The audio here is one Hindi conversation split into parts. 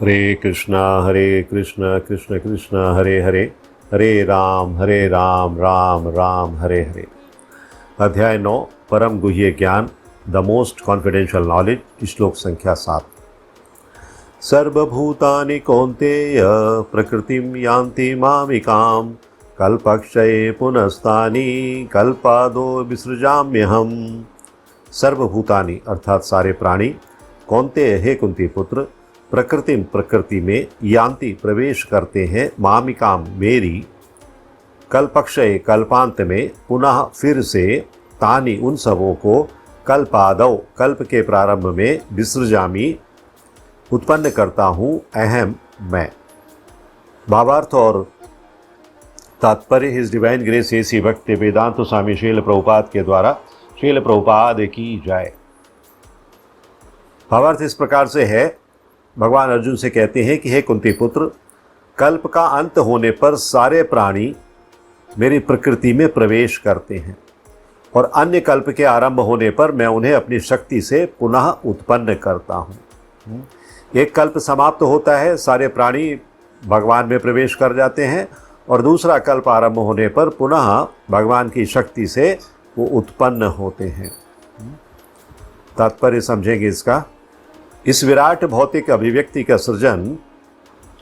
हरे कृष्णा कृष्ण कृष्ण हरे हरे, हरे राम राम राम हरे हरे। अध्याय 9 परम गुह्य ज्ञान, द मोस्ट कॉन्फिडेंशियल नॉलेज, श्लोक संख्या 7। सर्वभूतानि कौन्तेय प्रकृतिं यान्ति मामिकां, कल्पक्षये पुनस्तानि कल्पादो विसृजाम्यहम्। सर्वभूतानि अर्थात सारे प्राणी, कौन्तेय हे कुंती पुत्र, प्रकृति में, यान्ति प्रवेश करते हैं, मामिकाम मेरी, कल्पक्षय कल्पांत में, पुनः फिर से, तानि उन सबों को, कल्पादौ कल्प के प्रारंभ में, विसृजामि उत्पन्न करता हूँ, अहम मैं। भावार्थ और तात्पर्य हिज डिवाइन ग्रेस एसी भक्ति वेदांत स्वामी शील प्रभुपाद के द्वारा शील प्रभुपाद की जाए। भावार्थ इस प्रकार से है, भगवान अर्जुन से कहते हैं कि हे कुंती पुत्र, कल्प का अंत होने पर सारे प्राणी मेरी प्रकृति में प्रवेश करते हैं और अन्य कल्प के आरंभ होने पर मैं उन्हें अपनी शक्ति से पुनः उत्पन्न करता हूँ। एक कल्प समाप्त होता है, सारे प्राणी भगवान में प्रवेश कर जाते हैं और दूसरा कल्प आरंभ होने पर पुनः भगवान की शक्ति से वो उत्पन्न होते हैं। तात्पर्य समझेंगे इसका। इस विराट भौतिक अभिव्यक्ति का सृजन,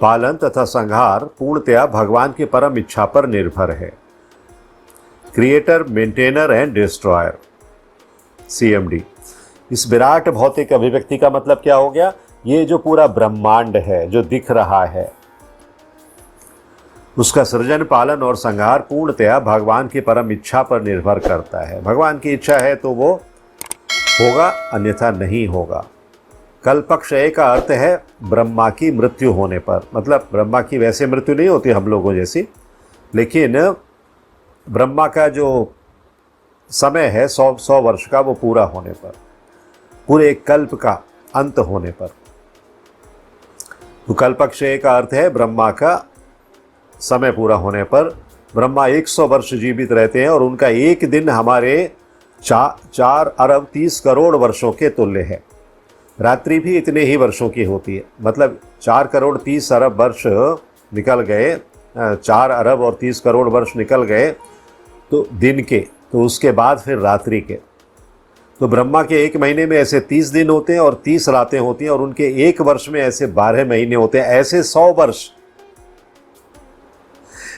पालन तथा संहार पूर्णतया भगवान की परम इच्छा पर निर्भर है। Creator, maintainer and destroyer, CMD। इस विराट भौतिक अभिव्यक्ति का मतलब क्या हो गया? ये जो पूरा ब्रह्मांड है, जो दिख रहा है, उसका सृजन, पालन और संहार पूर्णतया भगवान की परम इच्छा पर निर्भर करता है। भगवान की इच्छा है तो वो होगा, अन्यथा नहीं होगा। कल्पक्षय का अर्थ है ब्रह्मा की मृत्यु होने पर। मतलब ब्रह्मा की वैसे मृत्यु नहीं होती हम लोगों जैसी, लेकिन ब्रह्मा का जो समय है 100 वर्ष का, वो पूरा होने पर, पूरे कल्प का अंत होने पर। तो कल्पक्षय का अर्थ है ब्रह्मा का समय पूरा होने पर। ब्रह्मा 100 वर्ष जीवित रहते हैं और उनका एक दिन हमारे 4 अरब 30 करोड़ वर्षों के तुल्य है। रात्रि भी इतने ही वर्षों की होती है। मतलब 4 करोड़ 30 अरब वर्ष निकल गए, 4 अरब और 30 करोड़ वर्ष निकल गए तो दिन के, तो उसके बाद फिर रात्रि के। तो ब्रह्मा के एक महीने में ऐसे 30 दिन होते हैं और 30 रातें होती हैं और उनके एक वर्ष में ऐसे 12 महीने होते हैं। ऐसे 100 वर्ष,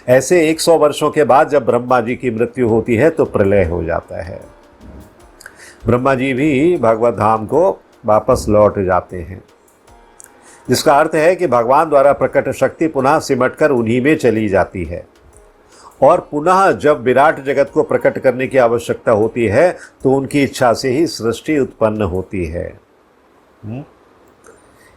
ऐसे 100 वर्षों के बाद जब ब्रह्मा जी की मृत्यु होती है तो प्रलय हो जाता है। ब्रह्मा जी भी भगवत धाम को वापस लौट जाते हैं, जिसका अर्थ है कि भगवान द्वारा प्रकट शक्ति पुनः सिमटकर उन्हीं में चली जाती है और पुनः जब विराट जगत को प्रकट करने की आवश्यकता होती है तो उनकी इच्छा से ही सृष्टि उत्पन्न होती है।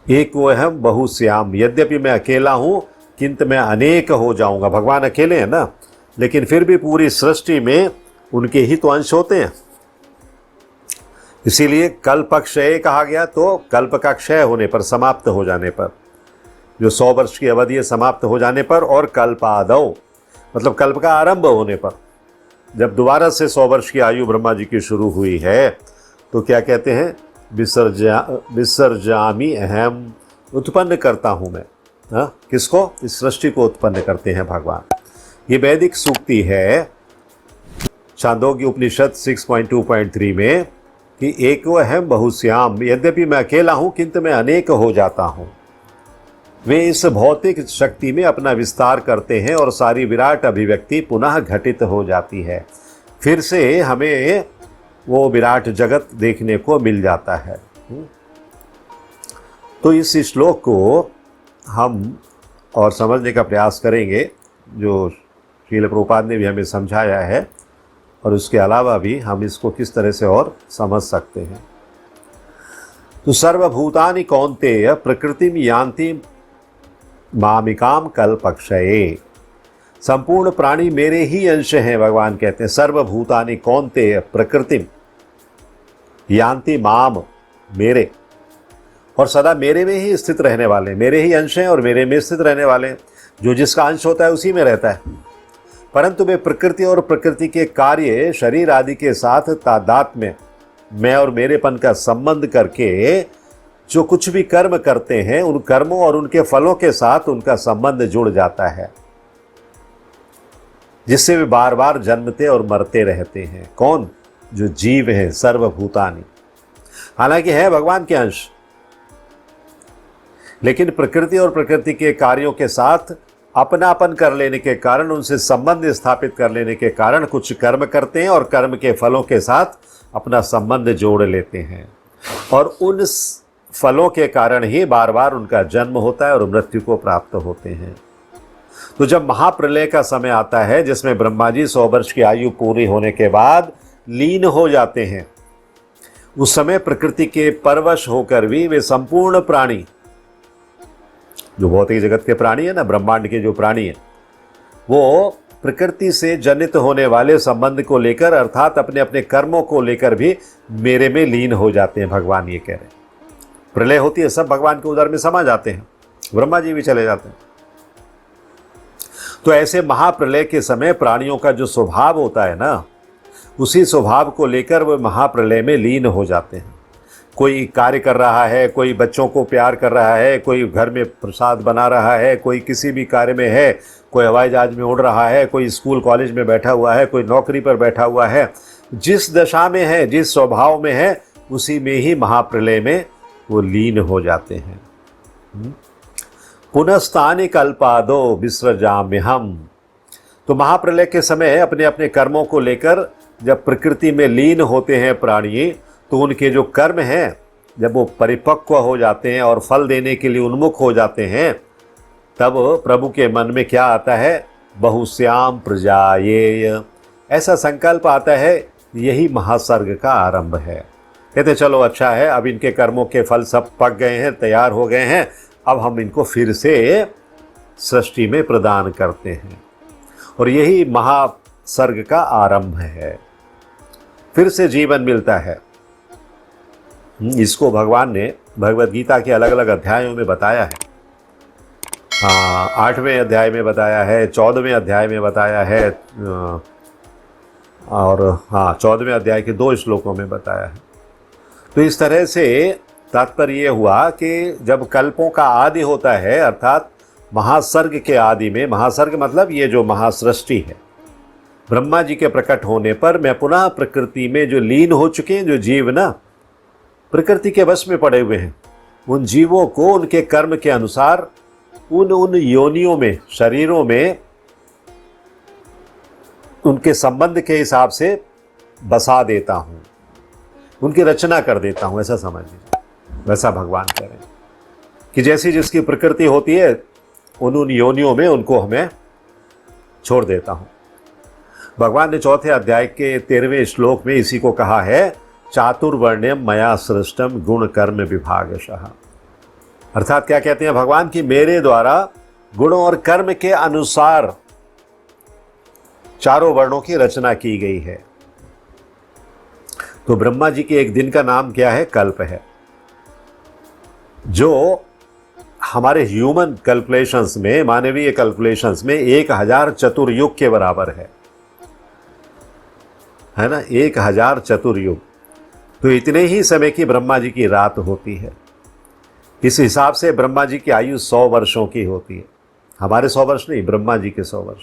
एक वो अहम बहुश्याम, यद्यपि मैं अकेला हूं किंतु मैं अनेक हो जाऊंगा। भगवान अकेले हैं ना, लेकिन फिर भी पूरी सृष्टि में उनके ही तो अंश होते हैं। इसीलिए कल्पक्षय कहा गया। तो कल्प का क्षय होने पर, समाप्त हो जाने पर, जो 100 वर्ष की अवधि है समाप्त हो जाने पर, और कल्पादौ मतलब कल्प का आरंभ होने पर, जब दोबारा से 100 वर्ष की आयु ब्रह्मा जी की शुरू हुई है तो क्या कहते हैं? विसर्जामि अहम, उत्पन्न करता हूँ मैं। हाँ, किसको? इस सृष्टि को उत्पन्न करते हैं भगवान। ये वैदिक सूक्ति है छांदोग्य उपनिषद 6.2.3 में कि एक अहम बहुश्याम, यद्यपि मैं अकेला हूँ किंतु मैं अनेक हो जाता हूँ। वे इस भौतिक शक्ति में अपना विस्तार करते हैं और सारी विराट अभिव्यक्ति पुनः घटित हो जाती है। फिर से हमें वो विराट जगत देखने को मिल जाता है। तो इस श्लोक को हम और समझने का प्रयास करेंगे, जो श्रील प्रभुपाद ने भी हमें समझाया है, और उसके अलावा भी हम इसको किस तरह से और समझ सकते हैं। तो सर्वभूतानि कौन्तेय प्रकृतिम यान्ति मामिकाम कल्पक्षये, संपूर्ण प्राणी मेरे ही अंश हैं। भगवान कहते हैं सर्वभूतानि कौन्तेय प्रकृतिम यान्ति माम, मेरे, और सदा मेरे में ही स्थित रहने वाले, मेरे ही अंश हैं और मेरे में स्थित रहने वाले। जो जिसका अंश होता है उसी में रहता है, परंतु वे प्रकृति और प्रकृति के कार्य, शरीर आदि के साथ तादात्म्य, मैं और मेरेपन का संबंध करके जो कुछ भी कर्म करते हैं उन कर्मों और उनके फलों के साथ उनका संबंध जुड़ जाता है, जिससे वे बार बार जन्मते और मरते रहते हैं। कौन? जो जीव हैं, सर्वभूतानि। हालांकि है भगवान के अंश, लेकिन प्रकृति और प्रकृति के कार्यों के साथ अपनापन कर लेने के कारण, उनसे संबंध स्थापित कर लेने के कारण कुछ कर्म करते हैं और कर्म के फलों के साथ अपना संबंध जोड़ लेते हैं, और उन फलों के कारण ही बार बार उनका जन्म होता है और मृत्यु को प्राप्त होते हैं। तो जब महाप्रलय का समय आता है, जिसमें ब्रह्मा जी 100 वर्ष की आयु पूरी होने के बाद लीन हो जाते हैं, उस समय प्रकृति के परवश होकर भी वे संपूर्ण प्राणी, जो भौतिक जगत के प्राणी है ना, ब्रह्मांड के जो प्राणी है, वो प्रकृति से जनित होने वाले संबंध को लेकर, अर्थात अपने अपने कर्मों को लेकर भी मेरे में लीन हो जाते हैं। भगवान ये कह रहे हैं, प्रलय होती है, सब भगवान के उदर में समा जाते हैं, ब्रह्मा जी भी चले जाते हैं। तो ऐसे महाप्रलय के समय प्राणियों का जो स्वभाव होता है ना, उसी स्वभाव को लेकर वे महाप्रलय में लीन हो जाते हैं। कोई कार्य कर रहा है, कोई बच्चों को प्यार कर रहा है, कोई घर में प्रसाद बना रहा है, कोई किसी भी कार्य में है, कोई हवाई जहाज में उड़ रहा है, कोई स्कूल कॉलेज में बैठा हुआ है, कोई नौकरी पर बैठा हुआ है। जिस दशा में है, जिस स्वभाव में है, उसी में ही महाप्रलय में वो लीन हो जाते हैं। पुनस्तानि कल्पादो विसृजाम्यहम्। तो महाप्रलय के समय अपने अपने कर्मों को लेकर जब प्रकृति में लीन होते हैं प्राणी, तो उनके जो कर्म हैं, जब वो परिपक्व हो जाते हैं और फल देने के लिए उन्मुख हो जाते हैं, तब प्रभु के मन में क्या आता है? बहुश्याम प्रजायेय, ऐसा संकल्प आता है। यही महासर्ग का आरंभ है। कहते चलो अच्छा है, अब इनके कर्मों के फल सब पक गए हैं, तैयार हो गए हैं, अब हम इनको फिर से सृष्टि में प्रदान करते हैं। और यही महासर्ग का आरंभ है, फिर से जीवन मिलता है। इसको भगवान ने भगवद गीता के अलग अलग अध्यायों में बताया है। 8वें अध्याय में बताया है, 14वें अध्याय में बताया है, और 14वें अध्याय के 2 श्लोकों में बताया है। तो इस तरह से तात्पर्य ये हुआ कि जब कल्पों का आदि होता है, अर्थात महासर्ग के आदि में, महासर्ग मतलब ये जो महासृष्टि है, ब्रह्मा जी के प्रकट होने पर मैं पुनः प्रकृति में जो लीन हो चुके हैं, जो जीव ना प्रकृति के वश में पड़े हुए हैं, उन जीवों को उनके कर्म के अनुसार उन योनियों में, शरीरों में, उनके संबंध के हिसाब से बसा देता हूँ, उनकी रचना कर देता हूँ, ऐसा समझ लीजिए। वैसा भगवान कह रहे हैं कि जैसी जिसकी प्रकृति होती है, उन योनियों में उनको हमें छोड़ देता हूँ। भगवान ने 4थे अध्याय के 13वें श्लोक में इसी को कहा है, चातुर्वर्ण्यम मया सृष्टम गुण कर्म विभागशः। अर्थात क्या कहते हैं भगवान की मेरे द्वारा गुण और कर्म के अनुसार चारों वर्णों की रचना की गई है। तो ब्रह्मा जी के एक दिन का नाम क्या है? कल्प है, जो हमारे ह्यूमन कैलकुलेशंस में, मानवीय कैलकुलेशंस में 1000 चतुर्युग के बराबर है ना, 1000 चतुर्युग। तो इतने ही समय की ब्रह्मा जी की रात होती है। इस हिसाब से ब्रह्मा जी की आयु 100 वर्षों की होती है। हमारे 100 वर्ष नहीं, ब्रह्मा जी के 100 वर्ष।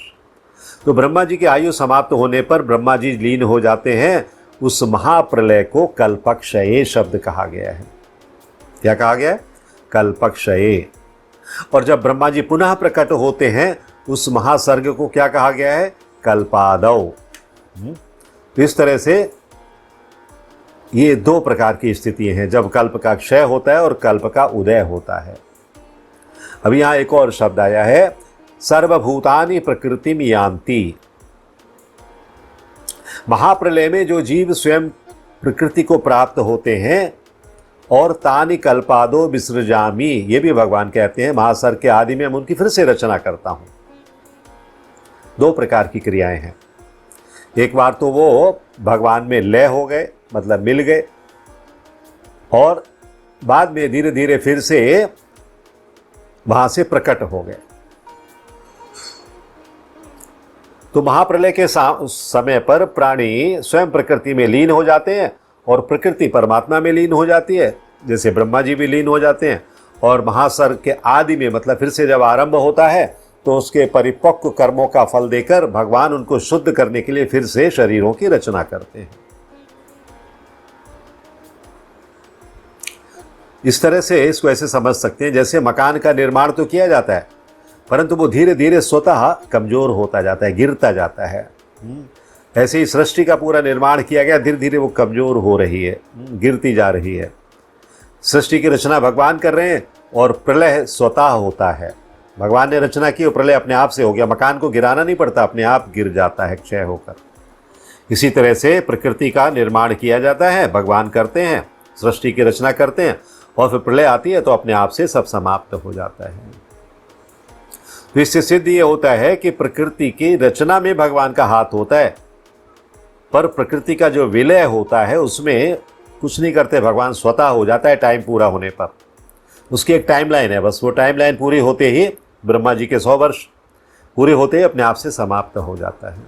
तो ब्रह्मा जी की आयु समाप्त होने पर ब्रह्मा जी लीन हो जाते हैं। उस महाप्रलय को कल्पक्षये शब्द कहा गया है। क्या कहा गया है? कल्पक्षये। और जब ब्रह्मा जी पुनः प्रकट होते हैं, उस महासर्ग को क्या कहा गया है? कल्पादौ। तो इस तरह से ये 2 प्रकार की स्थितियां हैं, जब कल्प का क्षय होता है और कल्प का उदय होता है। अब यहां एक और शब्द आया है, सर्वभूतानि प्रकृतिम यान्ति। महाप्रलय में जो जीव स्वयं प्रकृति को प्राप्त होते हैं, और तानि कल्पादो विसृजामि, ये भी भगवान कहते हैं महासर्ग के आदि में हम उनकी फिर से रचना करता हूं। 2 प्रकार की क्रियाएं हैं। एक बार तो वो भगवान में लय हो गए, मतलब मिल गए, और बाद में धीरे धीरे फिर से वहां से प्रकट हो गए। तो महाप्रलय के समय पर प्राणी स्वयं प्रकृति में लीन हो जाते हैं और प्रकृति परमात्मा में लीन हो जाती है। जैसे ब्रह्मा जी भी लीन हो जाते हैं, और महासर के आदि में मतलब फिर से जब आरंभ होता है तो उसके परिपक्व कर्मों का फल देकर भगवान उनको शुद्ध करने के लिए फिर से शरीरों की रचना करते हैं। इस तरह से इसको ऐसे समझ सकते हैं जैसे मकान का निर्माण तो किया जाता है, परंतु वो धीरे धीरे स्वतः कमजोर होता जाता है, गिरता जाता है। ऐसे ही सृष्टि का पूरा निर्माण किया गया, धीरे धीरे वो कमजोर हो रही है, गिरती जा रही है। सृष्टि की रचना भगवान कर रहे हैं और प्रलय स्वतः होता है। भगवान ने रचना की और प्रलय अपने आप से हो गया। मकान को गिराना नहीं पड़ता, अपने आप गिर जाता है क्षय होकर। इसी तरह से प्रकृति का निर्माण किया जाता है, भगवान करते हैं, सृष्टि की रचना करते हैं, और फिर प्रलय आती है तो अपने आप से सब समाप्त हो जाता है। तो इससे सिद्ध ये होता है कि प्रकृति की रचना में भगवान का हाथ होता है, पर प्रकृति का जो विलय होता है उसमें कुछ नहीं करते, भगवान स्वतः हो जाता है टाइम पूरा होने पर। उसकी एक टाइमलाइन है, बस वो टाइमलाइन पूरी होते ही, ब्रह्मा जी के 100 वर्ष पूरे होते ही अपने आप से समाप्त हो जाता है।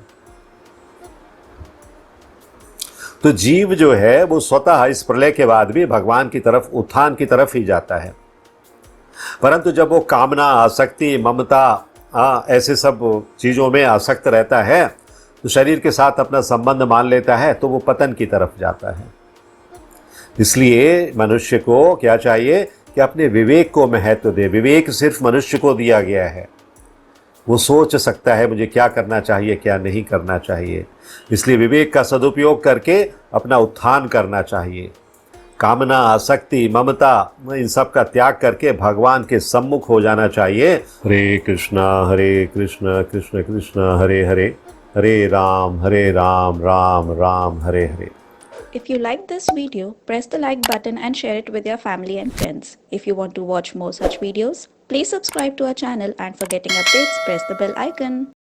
तो जीव जो है वो स्वतः इस प्रलय के बाद भी भगवान की तरफ, उत्थान की तरफ ही जाता है। परंतु जब वो कामना, आसक्ति, ममता, ऐसे सब चीज़ों में आसक्त रहता है, तो शरीर के साथ अपना संबंध मान लेता है, तो वो पतन की तरफ जाता है। इसलिए मनुष्य को क्या चाहिए कि अपने विवेक को महत्व दे। विवेक सिर्फ मनुष्य को दिया गया है, वो सोच सकता है मुझे क्या करना चाहिए, क्या नहीं करना चाहिए। इसलिए विवेक का सदुपयोग करके अपना उत्थान करना चाहिए। कामना, आसक्ति, ममता, इन सब का त्याग करके भगवान के सम्मुख हो जाना चाहिए। हरे कृष्ण कृष्ण कृष्ण हरे हरे, हरे Ram Ram Ram Hare Hare. If you like this video, press the like button and share it with your family and friends. If you want to watch more such videos, please subscribe to our channel, and for getting updates, press the bell icon.